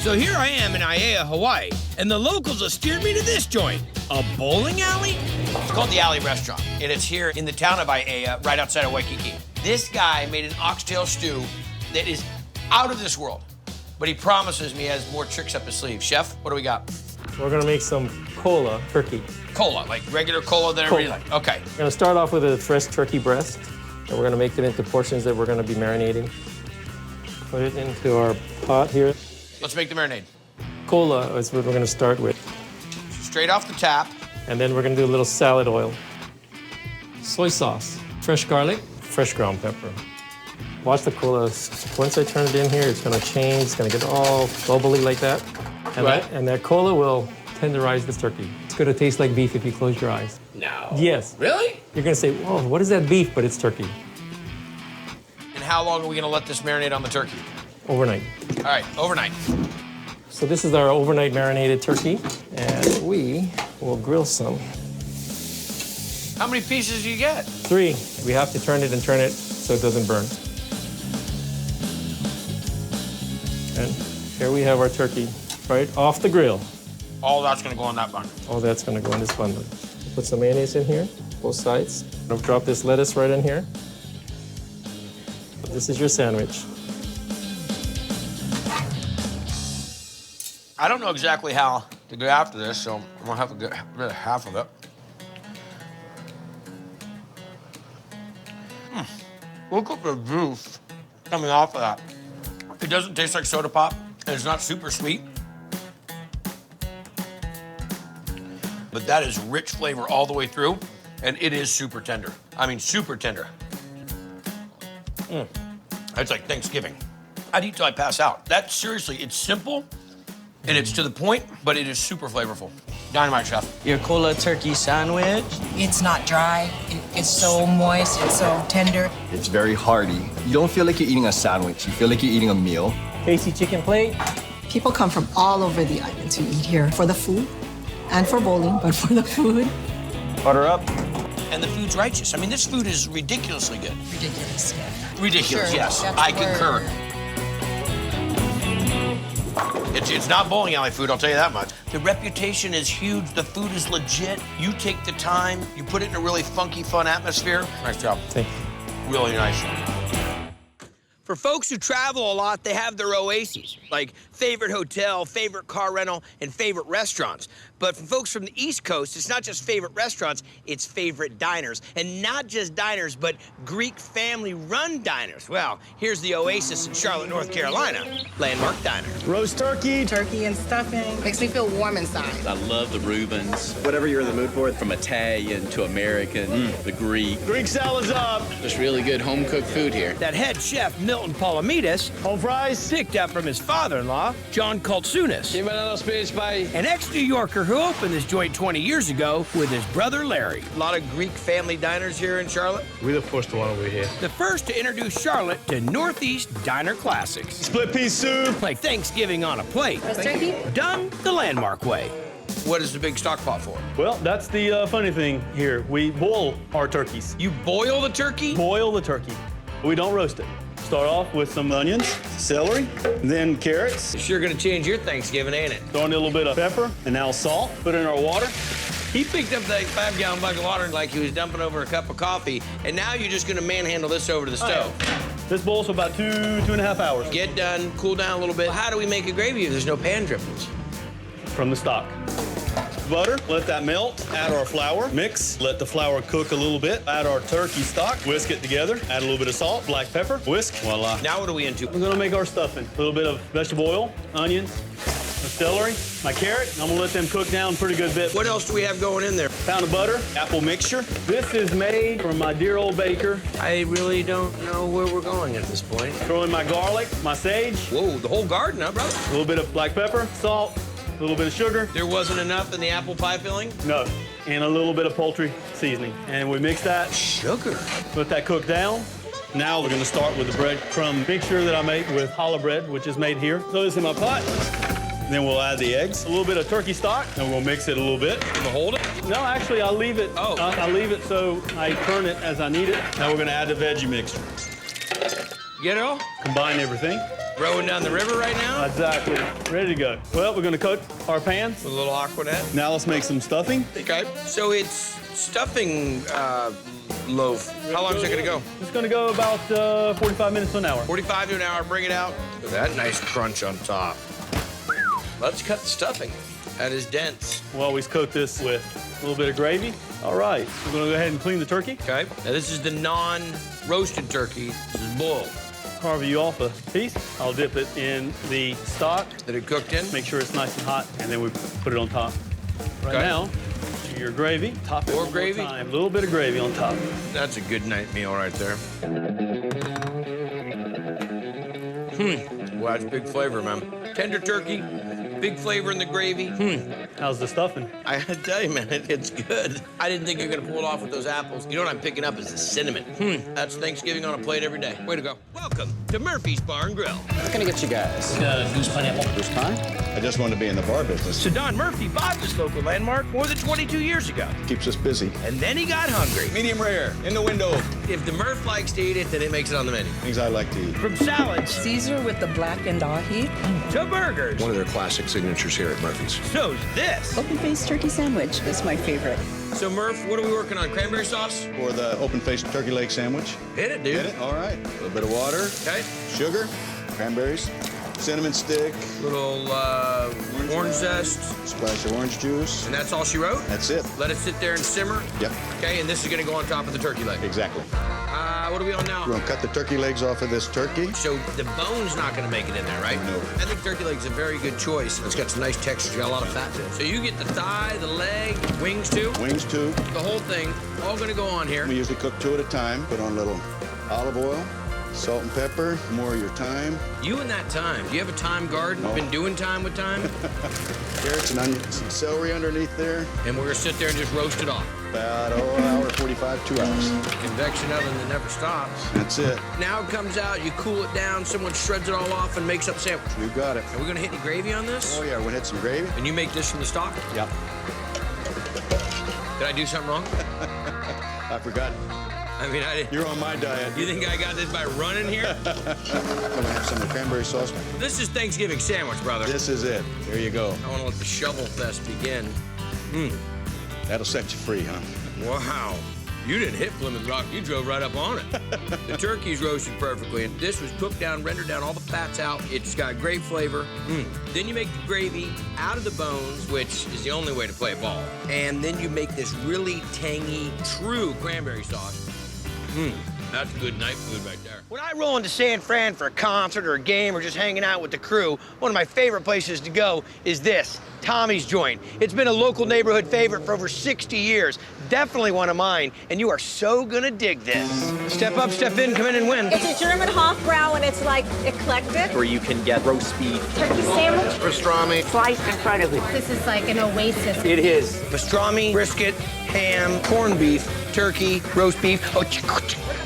So here I am in Aiea, Hawaii, and the locals have steered me to this joint. A bowling alley? It's called the Alley Restaurant, and it's here in the town of Aiea, right outside of Waikiki. This guy made an oxtail stew that is out of this world, but he promises me he has more tricks up his sleeve. Chef, what do we got? We're gonna make some cola turkey. Cola, like regular cola that everybody likes. Okay. We're gonna start off with a fresh turkey breast, and we're gonna make it into portions that we're gonna be marinating. Put it into our pot here. Let's make the marinade. Cola is what we're gonna start with. Straight off the tap. And then we're gonna do a little salad oil. Soy sauce, fresh garlic, fresh ground pepper. Watch the cola. Once I turn it in here, it's gonna change. It's gonna get all bubbly like that. And, right. that cola will tenderize this turkey. It's gonna taste like beef if you close your eyes. No. Yes. Really? You're gonna say, whoa, what is that beef? But it's turkey. And how long are we gonna let this marinate on the turkey? Overnight. All right, overnight. So this is our overnight marinated turkey, and we will grill some. How many pieces do you get? 3. We have to turn it so it doesn't burn. And here we have our turkey, right off the grill. All that's gonna go on that bun. All that's gonna go in this bun. Put some mayonnaise in here, both sides. I'll drop this lettuce right in here. This is your sandwich. I don't know exactly how to go after this, so I'm gonna have to get rid of half of it. Look at the juice coming off of that. It doesn't taste like soda pop, and it's not super sweet. But that is rich flavor all the way through, and it is super tender. I mean, super tender. It's like Thanksgiving. I'd eat till I pass out. That, seriously, it's simple, and it's to the point, but it is super flavorful. Dynamite, chef. Your cola turkey sandwich. It's not dry. It's so moist. It's so tender. It's very hearty. You don't feel like you're eating a sandwich. You feel like you're eating a meal. Tasty chicken plate. People come from all over the island to eat here for the food and for bowling, but for the food. Butter up. And the food's righteous. I mean, this food is ridiculously good. Ridiculous. Ridiculous, Sure, yes. that's I the concur. word. It's not bowling alley food, I'll tell you that much. The reputation is huge. The food is legit. You take the time. You put it in a really funky, fun atmosphere. Nice job. Thank you. Really nice. For folks who travel a lot, they have their oases, like favorite hotel, favorite car rental, and favorite restaurants. But for folks from the East Coast, it's not just favorite restaurants, it's favorite diners. And not just diners, but Greek family-run diners. Well, here's the Oasis in Charlotte, North Carolina, Landmark Diner. Roast turkey. Turkey and stuffing. Makes me feel warm inside. I love the Reubens. Whatever you're in the mood for. From Italian to American, the Greek. Greek salad's up. There's really good home-cooked food here. That head chef, Milton Palamides, Home fries. picked up from his father-in-law, John Kultsunis, an ex-New Yorker who opened this joint 20 years ago with his brother Larry. A lot of Greek family diners here in Charlotte. We're the first one over here. The first to introduce Charlotte to Northeast Diner Classics. Split pea soup. Like Thanksgiving on a plate. Roast turkey? Done the Landmark way. What is the big stock pot for? Well, that's the funny thing here. We boil our turkeys. You boil the turkey? Boil the turkey. We don't roast it. Start off with some onions, celery, then carrots. Sure gonna change your Thanksgiving, ain't it? Throw in a little bit of pepper, and now salt. Put in our water. He picked up that 5-gallon bucket of water like he was dumping over a cup of coffee, and now you're just gonna manhandle this over to the stove. This boils for about 2.5 hours. Get done, cool down a little bit. How do we make a gravy if there's no pan drippings? From the stock. Butter, let that melt. Add our flour, mix, let the flour cook a little bit. Add our turkey stock, whisk it together. Add a little bit of salt, black pepper, whisk, voila. Now what are we into? We're gonna make our stuffing. A little bit of vegetable oil, onions, the celery, my carrot. I'm gonna let them cook down a pretty good bit. What else do we have going in there? Pound of butter, apple mixture. This is made from my dear old baker. I really don't know where we're going at this point. Throw in my garlic, my sage, Whoa, the whole garden, huh, brother? a little bit of black pepper, salt, a little bit of sugar. There wasn't enough in the apple pie filling? No, and a little bit of poultry seasoning. And we mix that, Sugar. let that cook down. Now we're gonna start with the breadcrumb mixture that I make with challah bread, which is made here. Throw this in my pot. Then we'll add the eggs, a little bit of turkey stock, and we'll mix it a little bit. We'll hold it? No, actually, I'll leave it. Oh. I leave it so I turn it as I need it. Now we're gonna add the veggie mixture. Get it all? Combine everything. Rowing down the river right now? Exactly. Ready to go. Well, we're gonna coat our pans. With a little Aquanet. Now let's make some stuffing. Okay. So it's stuffing loaf. How long is it gonna go? It's gonna go about 45 minutes to an hour. 45 to an hour, bring it out. With that nice crunch on top. Let's cut the stuffing. That is dense. We'll always coat this with a little bit of gravy. All right, we're gonna go ahead and clean the turkey. Okay. Now this is the non-roasted turkey. This is boiled. Carve you off a piece. I'll dip it in the stock. That it cooked in. Make sure it's nice and hot, and then we put it on top. Right Okay. now, your gravy. Top it More one gravy? time. A little bit of gravy on top. That's a good night meal right there. Wow, that's big flavor, man. Tender turkey, big flavor in the gravy. How's the stuffing? I gotta tell you, man, it's good. I didn't think you were gonna pull it off with those apples. You know what I'm picking up is the cinnamon. That's Thanksgiving on a plate every day. Way to go. Welcome to Murphy's Bar and Grill. What can I get you guys? Goose pineapple. First time? I just wanted to be in the bar business. So Don Murphy bought this local landmark more than 22 years ago. Keeps us busy. And then he got hungry. Medium rare, in the window. If the Murph likes to eat it, then it makes it on the menu. Things I like to eat. From salads Caesar with the blackened ahi. to burgers. One of their classic signatures here at Murphy's. So's this. Open-faced turkey sandwich is my favorite. So Murph, what are we working on? Cranberry sauce? For the open-faced turkey leg sandwich. Hit it, dude. Get it? All right. A little bit of water, Okay. sugar, cranberries, cinnamon stick, Little orange zest. splash of orange juice. And that's all she wrote? That's it. Let it sit there and simmer. Yep, Okay, and this is gonna go on top of the turkey leg. exactly. What are we on now? We're gonna cut the turkey legs off of this turkey. So the bone's not gonna make it in there, right? No. I think turkey leg's a very good choice. It's got some nice texture. It's got a lot of fat to it. So you get the thigh, the leg, wings too. Wings too. The whole thing, all gonna go on here. We usually cook 2 at a time. Put on a little olive oil, salt and pepper, more of your thyme, You and that thyme. Do you have a thyme garden? No. Been doing thyme with thyme? carrots and onions, and celery underneath there. And we're gonna sit there and just roast it off. About an hour, 45, 2 hours. Convection oven that never stops. That's it. Now it comes out, you cool it down, someone shreds it all off and makes up a sandwich. You got it. Are we gonna hit any gravy on this? Oh yeah, we're gonna hit some gravy. And you make this from the stock? Yep. Did I do something wrong? I forgot. I mean, I didn't. You're on my diet. You think I got this by running here? I'm gonna have some of the cranberry sauce. This is Thanksgiving sandwich, brother. This is it. There you go. I want to let the shovel fest begin. That'll set you free, huh? Wow. You didn't hit Plymouth Rock, you drove right up on it. The turkey's roasted perfectly, and this was cooked down, rendered down, all the fat's out. It's got great flavor. Then you make the gravy out of the bones, which is the only way to play a ball. And then you make this really tangy, true cranberry sauce. That's good night food right there. When I roll into San Fran for a concert or a game or just hanging out with the crew, one of my favorite places to go is this, Tommy's Joint. It's been a local neighborhood favorite for over 60 years. Definitely one of mine, and you are so gonna dig this. Step up, step in, come in and win. It's a German Hofbrau, and it's like eclectic. Where you can get roast beef, Turkey sandwich, pastrami. sliced in front of you. This is like an oasis. It is pastrami, brisket, ham, corned beef, turkey, roast beef.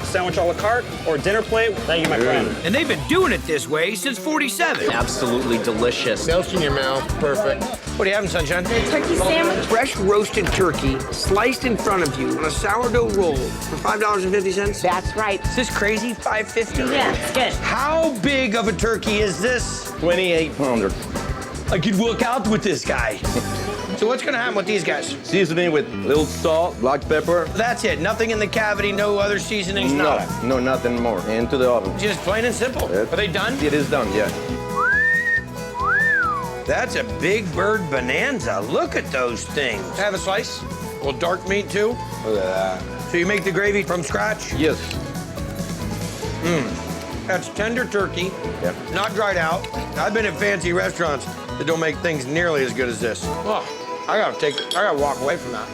Sandwich a la carte or dinner plate. Thank you, my friend. And they've been doing it this way since 47. Absolutely delicious. Melts in your mouth. Perfect. What are you having, Sunshine? The turkey sandwich. Fresh roasted turkey sliced in front of you on a sourdough roll for $5.50. That's right. Is this crazy? $5.50? Yeah, it's good. How big of a turkey is this? 28-pounder. I could work out with this guy. So what's gonna happen with these guys? Seasoning with little salt, black pepper. That's it. Nothing in the cavity, no other seasonings, nothing. No, nothing more. Into the oven. Just plain and simple. Are they done? It is done, yeah. That's a big bird bonanza. Look at those things. Have a slice. A little dark meat too. Look at that. So you make the gravy from scratch? Yes. That's tender turkey, Yep. not dried out. I've been at fancy restaurants that don't make things nearly as good as this. Oh, I gotta walk away from that.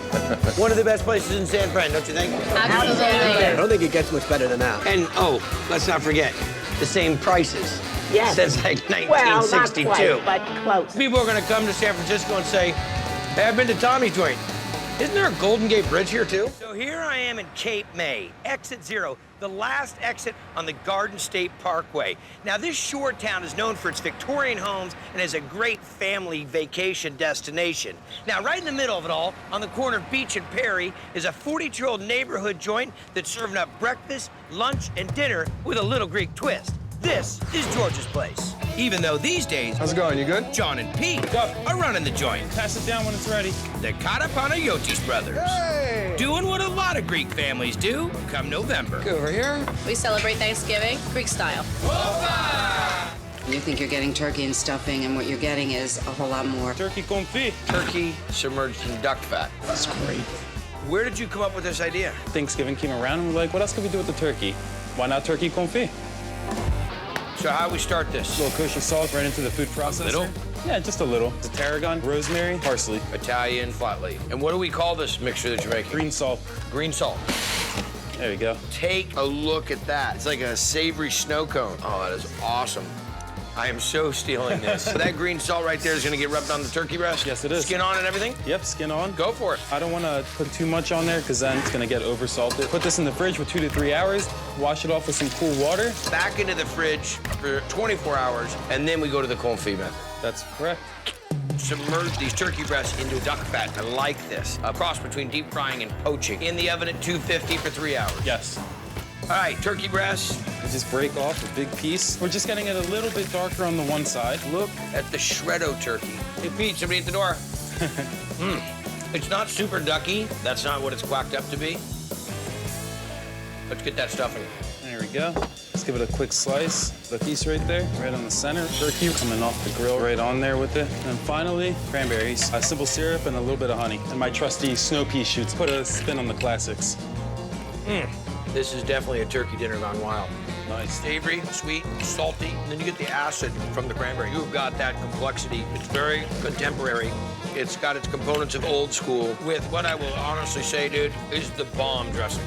One of the best places in San Fran, don't you think? Absolutely. I don't think it gets much better than that. And oh, let's not forget, the same prices. Yes. Since like 1962. Well, not quite, but close. People are gonna come to San Francisco and say, hey, I've been to Tommy's Joint. Isn't there a Golden Gate Bridge here too? So here I am in Cape May, exit 0, the last exit on the Garden State Parkway. Now this shore town is known for its Victorian homes and is a great family vacation destination. Now right in the middle of it all, on the corner of Beach and Perry, is a 42-year-old neighborhood joint that's serving up breakfast, lunch, and dinner with a little Greek twist. This is George's place. Even though these days, How's it going? You good? John and Pete are running the joint. Pass it down when it's ready. The Katapanagiotis brothers. Hey! Doing what a lot of Greek families do come November. Over here. We celebrate Thanksgiving Greek style. You think you're getting turkey and stuffing, and what you're getting is a whole lot more. Turkey confit. Turkey submerged in duck fat. That's great. Where did you come up with this idea? Thanksgiving came around and we're like, what else can we do with the turkey? Why not turkey confit? So how we start this? A little kosher salt right into the food processor. Little? Yeah, just a little. It's tarragon, rosemary, parsley. Italian flat leaf. And what do we call this mixture that you're making? Green salt. Green salt. There you go. Take a look at that. It's like a savory snow cone. Oh, that is awesome. I am so stealing this. So that green salt right there is gonna get rubbed on the turkey breast? Yes, it is. Skin on and everything? Yep, skin on. Go for it. I don't want to put too much on there because then it's going to get over-salted. Put this in the fridge for 2 to 3 hours. Wash it off with some cool water. Back into the fridge for 24 hours, and then we go to the confit method. That's correct. Submerge these turkey breasts into duck fat. I like this. A cross between deep frying and poaching. In the oven at 250 for 3 hours. Yes. All right, turkey breasts. You just break off a big piece. We're just getting it a little bit darker on the one side. Look at the shreddo turkey. Hey, Pete, somebody at the door. It's not super ducky. That's not what it's quacked up to be. Let's get that stuffing. There we go. Let's give it a quick slice. The piece right there, right on the center. Turkey coming off the grill right on there with it. And finally, cranberries, simple syrup, and a little bit of honey. And my trusty snow pea shoots. Put a spin on the classics. This is definitely a turkey dinner gone wild. Nice. Savory, sweet, salty, and then you get the acid from the cranberry. You've got that complexity. It's very contemporary. It's got its components of old school with what I will honestly say, dude, is the bomb dressing.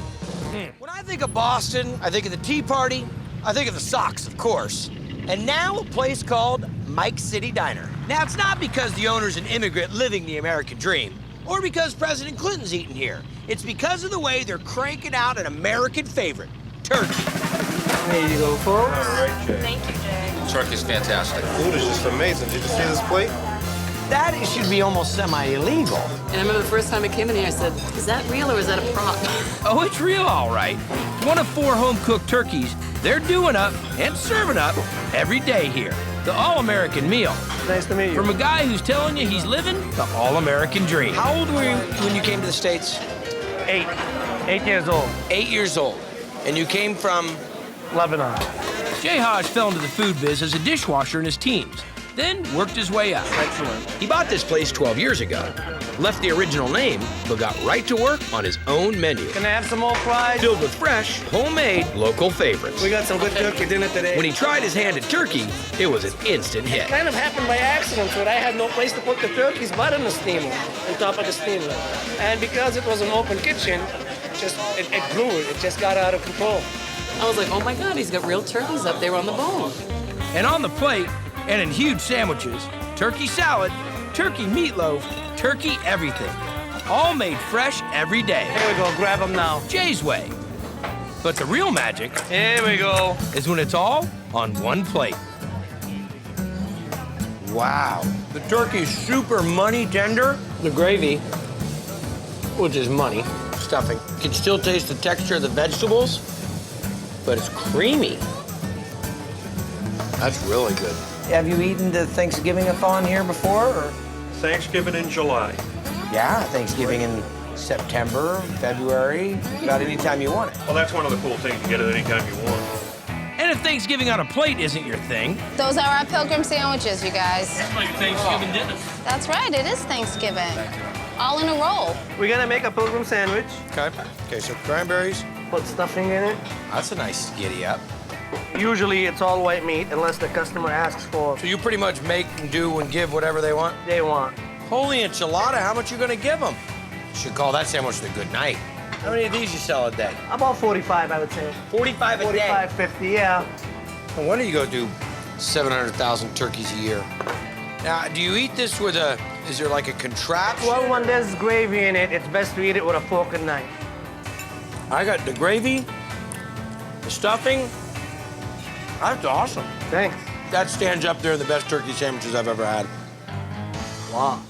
When I think of Boston, I think of the Tea Party, I think of the Sox, of course. And now a place called Mike's City Diner. Now, it's not because the owner's an immigrant living the American dream, or because President Clinton's eating here. It's because of the way they're cranking out an American favorite, turkey. There you go, folks. All right, Jay. Thank you, Jay. Turkey's fantastic. Food is just amazing. Did you see this plate? That should be almost semi-illegal. And I remember the first time I came in here, I said, is that real or is that a prop? Oh, it's real, all right. One of 4 home-cooked turkeys they're doing up and serving up every day here. The all-American meal. Nice to meet you. From a guy who's telling you he's living the all-American dream. How old were you when you came to the States? 8. 8 years old. 8 years old. And you came from? Lebanon. Jay Hodge fell into the food biz as a dishwasher in his teens, then worked his way up. Excellent. He bought this place 12 years ago, left the original name, but got right to work on his own menu. Can I have some more fries? Filled with fresh, homemade, local favorites. We got some good turkey dinner today. When he tried his hand at turkey, it was an instant hit. Kind of happened by accident, but I had no place to put the turkey's butt in the steamer, on top of the steamer. And because it was an open kitchen, it grew. It just got out of control. I was like, oh my God, he's got real turkeys up there on the bone. And on the plate, and in huge sandwiches, turkey salad, turkey meatloaf, turkey everything. All made fresh every day. Here we go, grab them now. Jay's way. But the real magic Here we go. is when it's all on one plate. Wow. The turkey's super money tender. The gravy, which is money, stuffing, you can still taste the texture of the vegetables, but it's creamy. That's really good. Have you eaten the Thanksgiving-a-thon here before? Or? Thanksgiving in July. Yeah, Thanksgiving in September, February, about any time you want it. Well, that's one of the cool things. You get it anytime you want. And if Thanksgiving on a plate isn't your thing, Those are our Pilgrim Sandwiches, you guys. that's like Thanksgiving dinner. That's right, it is Thanksgiving. All in a roll. We're gonna make a Pilgrim sandwich. Okay, so cranberries. Put stuffing in it. That's a nice giddy up. Usually it's all white meat unless the customer asks for So you pretty much make and do and give whatever they want? they want. Holy enchilada, how much you gonna give them? Should call that sandwich the good night. How many of these you sell a day? About 45, I would say. 45 a 45, 50, yeah. No wonder you go do 700,000 turkeys a year. Now, do you eat this with a, is there like a contraption? Well, when there's gravy in it, it's best to eat it with a fork and knife. I got the gravy, the stuffing. That's awesome. Thanks. That stands up there in the best turkey sandwiches I've ever had. Wow.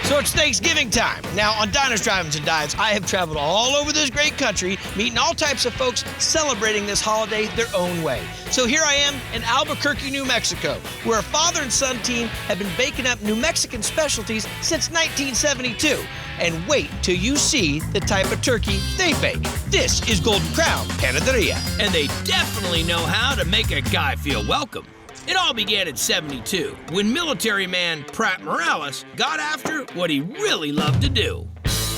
So So it's Thanksgiving time. Now, on Diners, Drive-Ins, and Dives, I have traveled all over this great country, meeting all types of folks celebrating this holiday their own way. So here I am in Albuquerque, New Mexico, where a father and son team have been baking up New Mexican specialties since 1972. And wait till you see the type of turkey they bake. This is Golden Crown Panaderia. And they definitely know how to make a guy feel welcome. It all began in '72, when military man Pratt Morales got after what he really loved to do.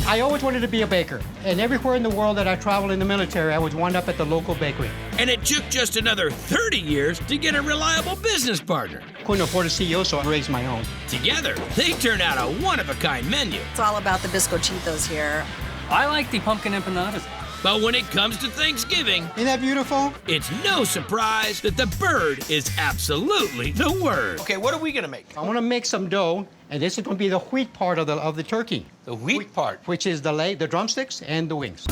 I always wanted to be a baker, and everywhere in the world that I traveled in the military, I would wind up at the local bakery. And it took just another 30 years to get a reliable business partner. Couldn't afford a CEO, so I raised my own. Together, they turned out a one-of-a-kind menu. It's all about the bizcochitos here. I like the pumpkin empanadas. But when it comes to Thanksgiving, isn't that beautiful? It's no surprise that the bird is absolutely the word. Okay, what are we gonna make? I want to make some dough, and this is going to be the wheat part of the turkey. The wheat part? Which is the drumsticks and the wings.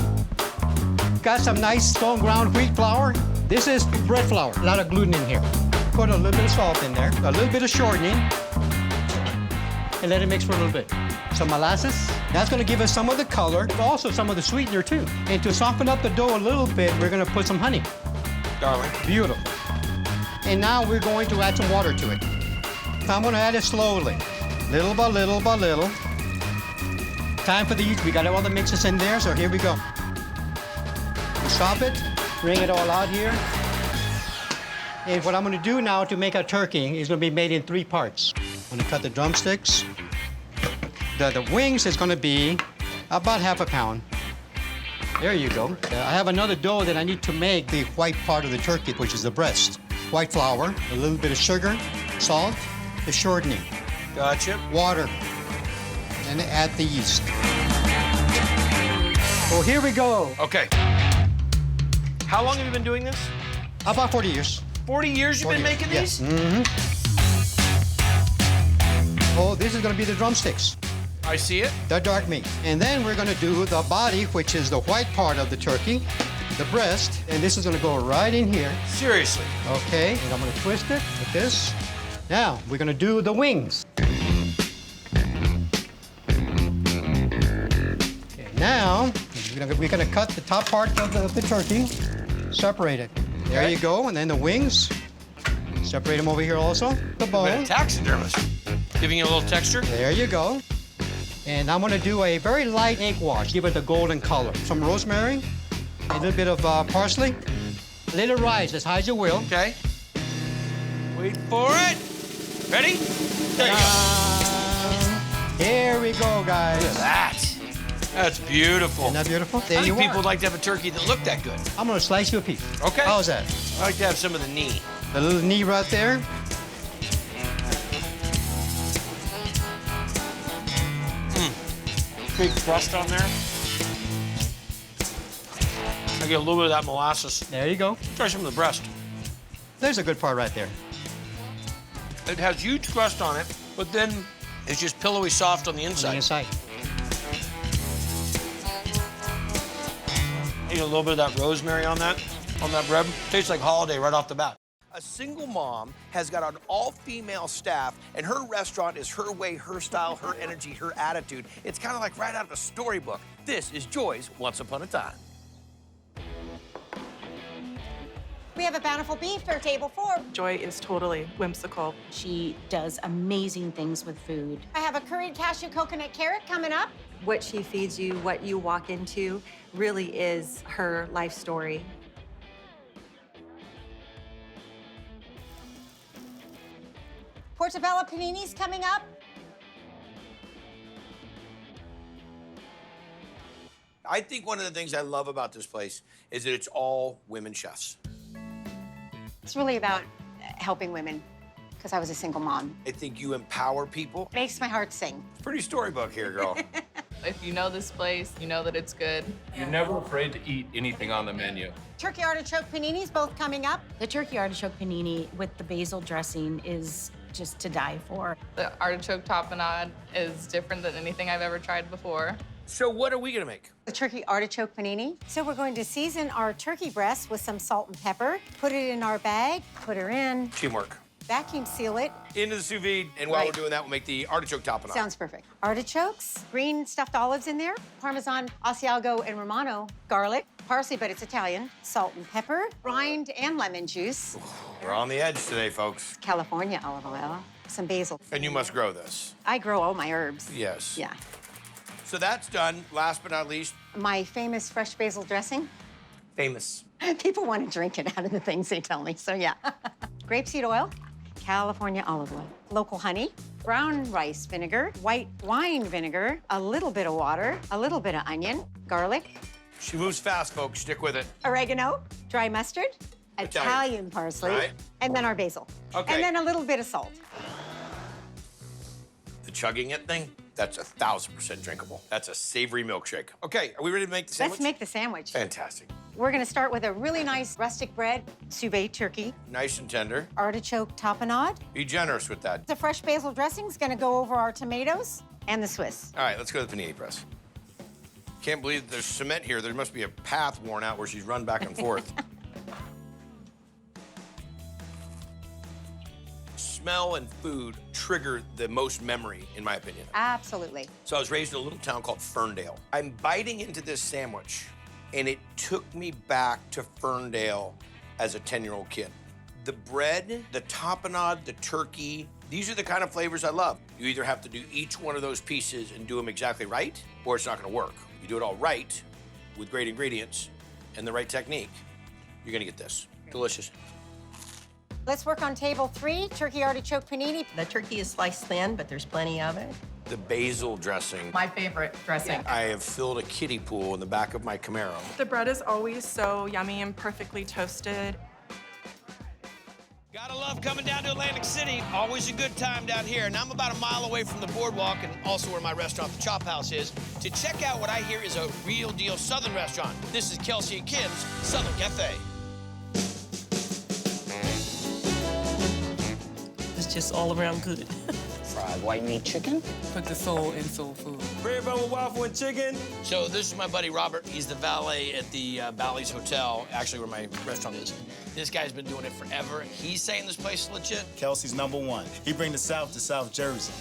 Got some nice stone ground wheat flour. This is bread flour, a lot of gluten in here. Put a little bit of salt in there, a little bit of shortening, and let it mix for a little bit. Some molasses. That's going to give us some of the color, but also some of the sweetener too. And to soften up the dough a little bit, we're going to put some honey. Darling. Beautiful. And now we're going to add some water to it. I'm going to add it slowly, little by little by little. Time for the yeast. We got all the mixes in there, so here we go. Stop it, bring it all out here. And what I'm going to do now to make a turkey is going to be made in 3 parts. I'm going to cut the drumsticks. The wings is going to be about ½ a pound. There you go. I have another dough that I need to make the white part of the turkey, which is the breast. White flour, a little bit of sugar, salt, the shortening. Gotcha. Water. And add the yeast. Oh, here we go. Okay. How long have you been doing this? About 40 years. 40 years you've been making these? Mm-hmm. Oh, this is going to be the drumsticks. I see it. The dark meat. And then we're going to do the body, which is the white part of the turkey, the breast, and this is going to go right in here. Seriously? Okay, and I'm going to twist it like this. Now, we're going to do the wings. Okay, now, we're going to cut the top part of the turkey, separate it. There you go, and then the wings. Separate them over here also. The bone. A taxidermist. Giving you a little texture. There you go. And I'm gonna do a very light egg wash, give it a golden color. Some rosemary, a little bit of parsley, let it rise as high as you will. Okay. Wait for it. Ready? There you go. Here we go, guys. Look at that. That's beautiful. Isn't that beautiful? There I you think people are. would like to have a turkey that looked that good. I'm gonna slice you a piece. Okay. How's that? I like to have some of the knee. The little knee right there. Big crust on there. I get a little bit of that molasses. There you go. Try some of the breast. There's a good part right there. It has huge crust on it, but then it's just pillowy soft on the inside. On the inside. Eat a little bit of that rosemary on that bread. Tastes like holiday right off the bat. A single mom has got an all-female staff, and her restaurant is her way, her style, her energy, her attitude. It's kind of like right out of a storybook. This is Joy's Once Upon a Time. We have a bountiful beef for table 4. Joy is totally whimsical. She does amazing things with food. I have a curried cashew coconut carrot coming up. What she feeds you, what you walk into, really is her life story. Portobello paninis coming up. I think one of the things I love about this place is that it's all women chefs. It's really about helping women, because I was a single mom. I think you empower people. It makes my heart sing. Pretty storybook here, girl. If you know this place, you know that it's good. You're never afraid to eat anything on the menu. Turkey artichoke paninis both coming up. The turkey artichoke panini with the basil dressing is just to die for. The artichoke tapenade is different than anything I've ever tried before. So what are we gonna make? The turkey artichoke panini. So we're going to season our turkey breast with some salt and pepper, put it in our bag, put her in. Teamwork. vacuum seal it. Into the sous vide, and while Right. we're doing that, we'll make the artichoke tapenade. Sounds perfect. Artichokes, green stuffed olives in there, Parmesan, Asiago, and Romano, garlic, parsley, but it's Italian, salt and pepper, rind and lemon juice, We're on the edge today, folks. California olive oil, some basil. And you must grow this. I grow all my herbs. Yes. Yeah. So that's done. Last but not least, My famous fresh basil dressing. famous. People want to drink it out of the things they tell me, so yeah. Grapeseed oil, California olive oil, local honey, brown rice vinegar, white wine vinegar, a little bit of water, a little bit of onion, garlic, She moves fast, folks. Stick with it. oregano, dry mustard, Italian parsley, Right. and then our basil. Okay. And then a little bit of salt. The chugging it thing, that's 1,000% drinkable. That's a savory milkshake. Okay, are we ready to make the sandwich? Let's make the sandwich. Fantastic. We're gonna start with a really nice rustic bread, sous vide turkey, Nice and tender. artichoke tapenade. Be generous with that. The fresh basil dressing is gonna go over our tomatoes and the Swiss. All right, let's go to the panini press. Can't believe there's cement here. There must be a path worn out where she's run back and forth. Smell and food trigger the most memory, in my opinion. Absolutely. So I was raised in a little town called Ferndale. I'm biting into this sandwich, and it took me back to Ferndale as a 10-year-old kid. The bread, the tapenade, the turkey, these are the kind of flavors I love. You either have to do each one of those pieces and do them exactly right, or it's not gonna work. You do it all right, with great ingredients and the right technique, you're gonna get this. Delicious. Let's work on table 3, turkey artichoke panini. The turkey is sliced thin, but there's plenty of it. The basil dressing. My favorite dressing. I have filled a kiddie pool in the back of my Camaro. The bread is always so yummy and perfectly toasted. Gotta love coming down to Atlantic City. Always a good time down here. And I'm about a mile away from the boardwalk and also where my restaurant, the Chop House, is, to check out what I hear is a real deal Southern restaurant. This is Kelsey and Kim's Southern Cafe. It's just all around good. Fried white meat chicken. Put the soul in soul food. Bread bun with waffle and chicken. So this is my buddy Robert. He's the valet at the Bally's Hotel, actually where my restaurant is. This guy's been doing it forever. He's saying this place is legit. Kelsey's #1. He bring the South to South Jersey.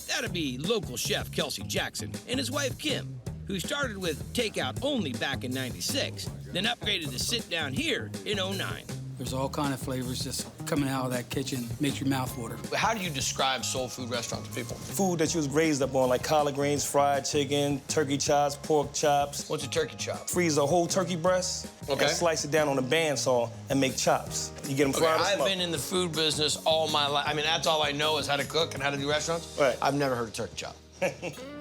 That'd be local chef Kelsey Jackson and his wife Kim, who started with takeout only back in '96, then upgraded to sit down here in '09. There's all kind of flavors just coming out of that kitchen. Makes your mouth water. How do you describe soul food restaurants to people? Food that you was raised up on, like collard greens, fried chicken, turkey chops, pork chops. What's a turkey chop? Freeze a whole turkey breast Okay. and slice it down on a bandsaw and make chops. You get them Okay, fried or I've smoked. been in the food business all my life. I mean, that's all I know is how to cook and how to do restaurants. Right. I've never heard of turkey chop.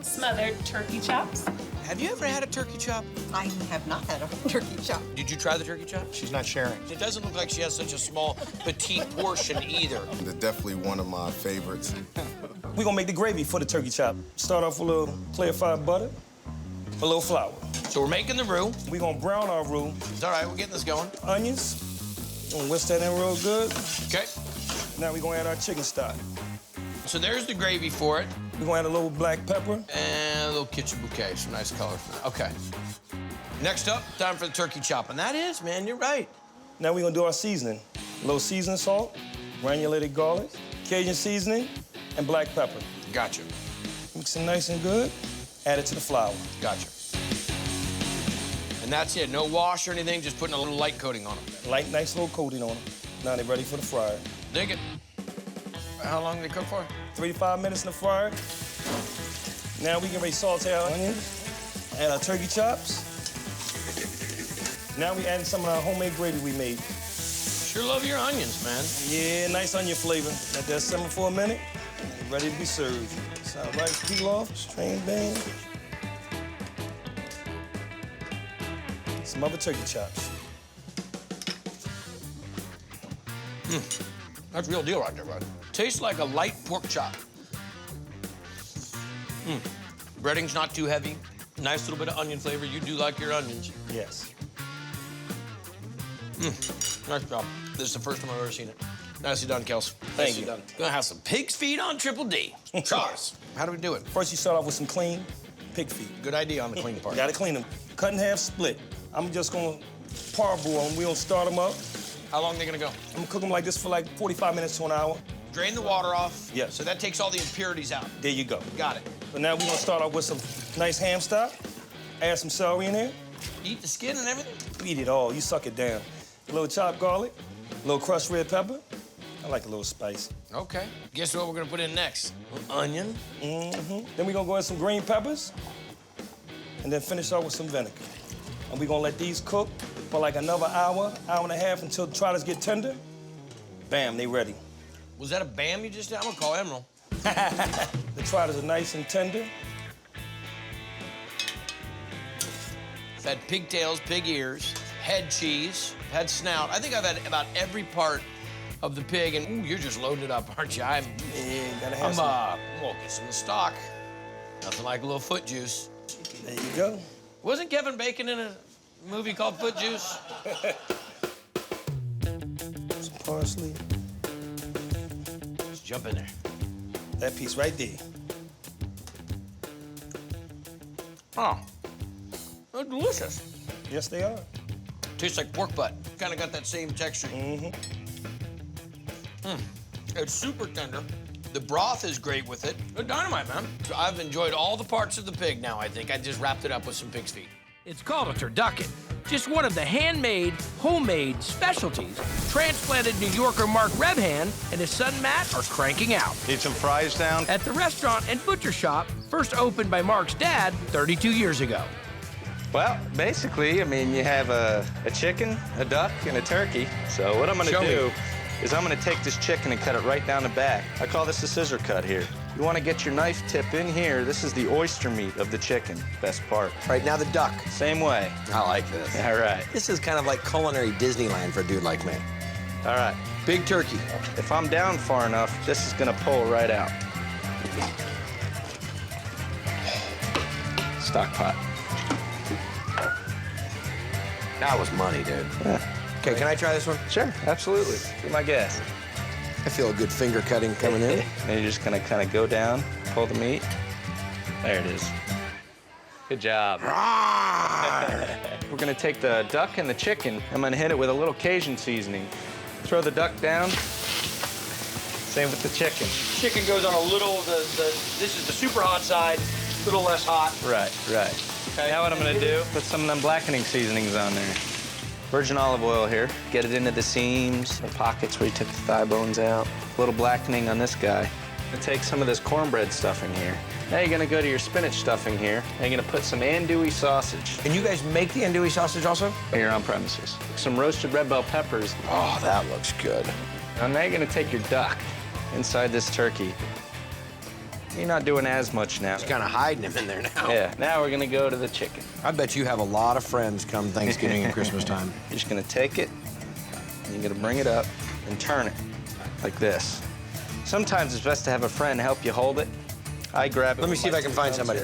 Smothered turkey chops. Have you ever had a turkey chop? I have not had a turkey chop. Did you try the turkey chop? She's not sharing. It doesn't look like she has such a small, petite portion either. It's definitely one of my favorites. We're gonna make the gravy for the turkey chop. Start off with a little clarified butter, a little flour. So we're making the roux. We're gonna brown our roux. It's all right, we're getting this going. Onions. Gonna whisk that in real good. Okay. Now we're gonna add our chicken stock. So there's the gravy for it. We're gonna add a little black pepper. And a little kitchen bouquet, some nice color for that. Okay. Next up, time for the turkey chop. And that is, man, you're right. Now we're gonna do our seasoning. A little seasoning salt, granulated garlic, Cajun seasoning, and black pepper. Gotcha. Mix it nice and good. Add it to the flour. Gotcha. And that's it, no wash or anything, just putting a little light coating on them. Light, nice little coating on them. Now they're ready for the fryer. Dig it. How long do they cook for? 3 to 5 minutes in the fryer. Now we can ready to saute our onions, add our turkey chops. Now we adding some of our homemade gravy we made. Sure love your onions, man. Yeah, nice onion flavor. Let that simmer for a minute. Ready to be served. So our rice peel off, strain bean. Some other turkey chops. That's real deal right there, bud. Tastes like a light pork chop. Breading's not too heavy. Nice little bit of onion flavor. You do like your onions. Yes. Nice job. This is the first time I've ever seen it. Nicely done, Kels. Thank you. Done. Gonna have some pig's feet on Triple D. Charles, how do we do it? First, you start off with some clean pig feet. Good idea on the clean part. Gotta clean them. Cut in half, split. I'm just gonna parboil them. We don't start them up. How long are they gonna go? I'm gonna cook them like this for like 45 minutes to an hour. Drain the water off. Yeah. So that takes all the impurities out. There you go. Got it. So now we're gonna start off with some nice ham stock. Add some celery in there. Eat the skin and everything? Eat it all, you suck it down. A little chopped garlic, a little crushed red pepper. I like a little spice. Okay. Guess what we're gonna put in next? Onion. Mm-hmm. Then we're gonna go in some green peppers, and then finish off with some vinegar. And we're gonna let these cook for like another hour, hour and a half until the trotters get tender. Bam, they ready. Was that a bam you just did? I'm gonna call Emerald. The trotters are nice and tender. I've had pigtails, pig ears, head cheese, had snout. I think I've had about every part of the pig, and ooh, you're just loading it up, aren't you? Yeah, gotta have some. We'll get some stock. Nothing like a little foot juice. There you go. Wasn't Kevin Bacon in a movie called Footjuice? Some parsley. Just jump in there. That piece right there. Oh, they're delicious. Yes, they are. Tastes like pork butt. Kind of got that same texture. Mm-hmm. It's super tender. The broth is great with it. Good dynamite, man. I've enjoyed all the parts of the pig now, I think. I just wrapped it up with some pig's feet. It's called a turducken, just one of the handmade, homemade specialties transplanted New Yorker Mark Rebhan and his son Matt are cranking out. Need some fries down? At the restaurant and butcher shop, first opened by Mark's dad 32 years ago. Well, basically, I mean, you have a chicken, a duck, and a turkey. So what I'm gonna do is I'm gonna take this chicken and cut it right down the back. I call this a scissor cut here. You wanna get your knife tip in here. This is the oyster meat of the chicken, best part. Right, now the duck. Same way. I like this. All right. This is kind of like culinary Disneyland for a dude like me. All right. Big turkey. If I'm down far enough, this is gonna pull right out. Stock pot. That was money, dude. Yeah. Okay, can I try this one? Sure, absolutely. Be my guest. I feel a good finger cutting coming in. And you're just gonna kind of go down, pull the meat. There it is. Good job. We're gonna take the duck and the chicken. I'm gonna hit it with a little Cajun seasoning. Throw the duck down. Same with the chicken. Chicken goes on a little, this is the super hot side, a little less hot. Right, right. Okay. Now what I'm gonna do, put some of them blackening seasonings on there. Virgin olive oil here. Get it into the seams, the pockets where you took the thigh bones out. A little blackening on this guy. And take some of this cornbread stuffing here. Now you're gonna go to your spinach stuffing here, and you're gonna put some andouille sausage. And you guys make the andouille sausage also? Here on premises. Some roasted red bell peppers. Oh, that looks good. And now you're gonna take your duck inside this turkey. You're not doing as much now. Just kind of hiding him in there now. Yeah, now we're gonna go to the chicken. I bet you have a lot of friends come Thanksgiving and Christmas time. You're just gonna take it, and you're gonna bring it up and turn it like this. Sometimes it's best to have a friend help you hold it. I grab it. Let me see if I can find somebody.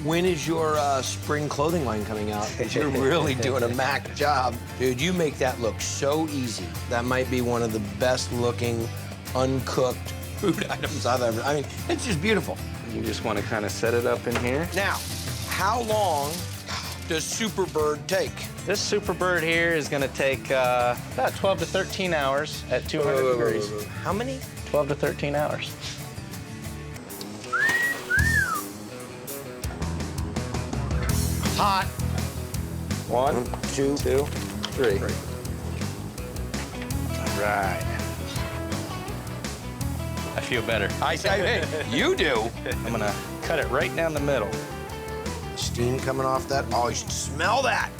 When is your spring clothing line coming out? Because you're really doing a Mac job. Dude, you make that look so easy. That might be one of the best looking, uncooked food items I've ever, I mean, it's just beautiful. You just want to kind of set it up in here. Now, how long does Superbird take? This Superbird here is going to take about 12 to 13 hours at 200 degrees. How many? 12 to 13 hours. Hot. 1, 2, 3. All right. I feel better. I say, hey, you do. I'm gonna cut it right down the middle. Steam coming off that. Oh, you should smell that.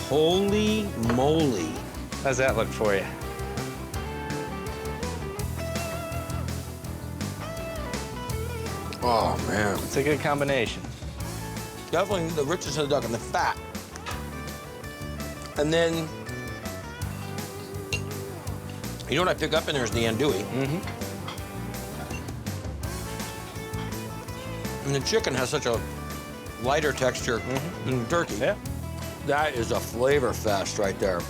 Holy moly. How's that look for you? Oh, man. It's a good combination. Definitely the richness of the duck and the fat. And then, you know what I pick up in there is the andouille. Mm-hmm. And the chicken has such a lighter texture than the turkey. Yeah. That is a flavor fest right there.